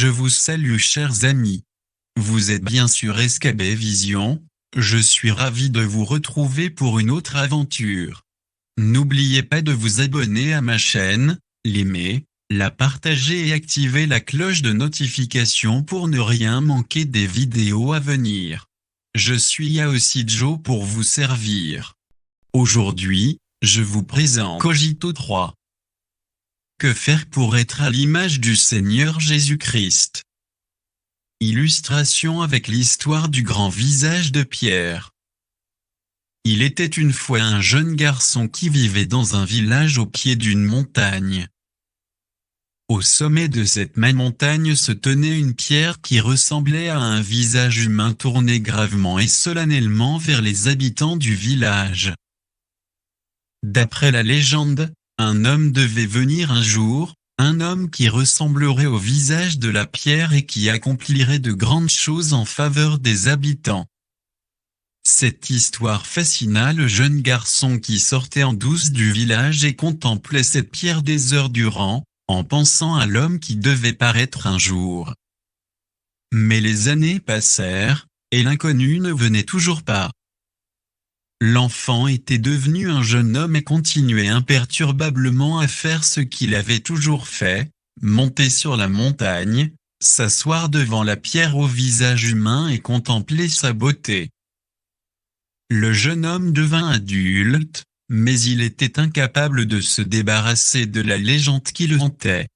Je vous salue chers amis. Vous êtes bien sur SKB Vision, je suis ravi de vous retrouver pour une autre aventure. N'oubliez pas de vous abonner à ma chaîne, l'aimer, la partager et activer la cloche de notification pour ne rien manquer des vidéos à venir. Je suis Yaossi Joe pour vous servir. Aujourd'hui, je vous présente Cogito 3. Que faire pour être à l'image du Seigneur Jésus-Christ? Illustration avec l'histoire du grand visage de Pierre. Il était une fois un jeune garçon qui vivait dans un village au pied d'une montagne. Au sommet de cette même montagne se tenait une pierre qui ressemblait à un visage humain tourné gravement et solennellement vers les habitants du village. D'après la légende, un homme devait venir un jour, un homme qui ressemblerait au visage de la pierre et qui accomplirait de grandes choses en faveur des habitants. Cette histoire fascina le jeune garçon qui sortait en douce du village et contemplait cette pierre des heures durant, en pensant à l'homme qui devait paraître un jour. Mais les années passèrent, et l'inconnu ne venait toujours pas. L'enfant était devenu un jeune homme et continuait imperturbablement à faire ce qu'il avait toujours fait, monter sur la montagne, s'asseoir devant la pierre au visage humain et contempler sa beauté. Le jeune homme devint adulte, mais il était incapable de se débarrasser de la légende qui le hantait.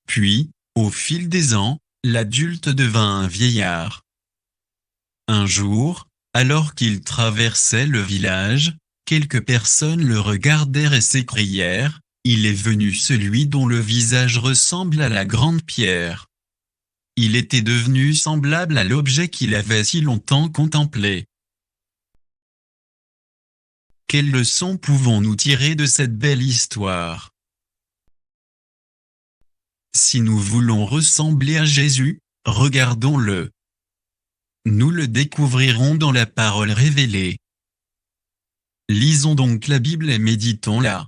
Puis, au fil des ans, l'adulte devint un vieillard. Un jour, alors qu'il traversait le village, quelques personnes le regardèrent et s'écrièrent « Il est venu celui dont le visage ressemble à la grande pierre ». Il était devenu semblable à l'objet qu'il avait si longtemps contemplé. Quelle leçon pouvons-nous tirer de cette belle histoire? Si nous voulons ressembler à Jésus, regardons-le. Nous le découvrirons dans la parole révélée. Lisons donc la Bible et méditons-la.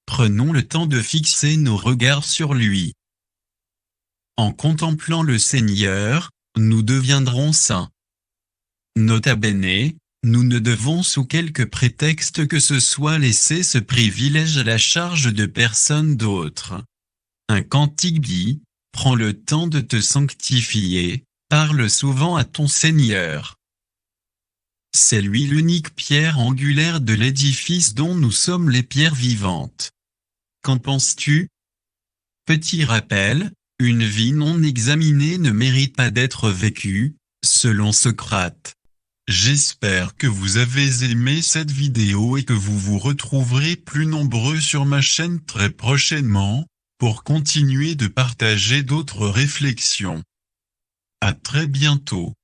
Prenons le temps de fixer nos regards sur lui. En contemplant le Seigneur, nous deviendrons saints. Nota bene, nous ne devons sous quelque prétexte que ce soit laisser ce privilège à la charge de personne d'autre. Un cantique dit « Prends le temps de te sanctifier ». Parle souvent à ton Seigneur. C'est lui l'unique pierre angulaire de l'édifice dont nous sommes les pierres vivantes. Qu'en penses-tu? Petit rappel, une vie non examinée ne mérite pas d'être vécue, selon Socrate. J'espère que vous avez aimé cette vidéo et que vous vous retrouverez plus nombreux sur ma chaîne très prochainement, pour continuer de partager d'autres réflexions. À très bientôt.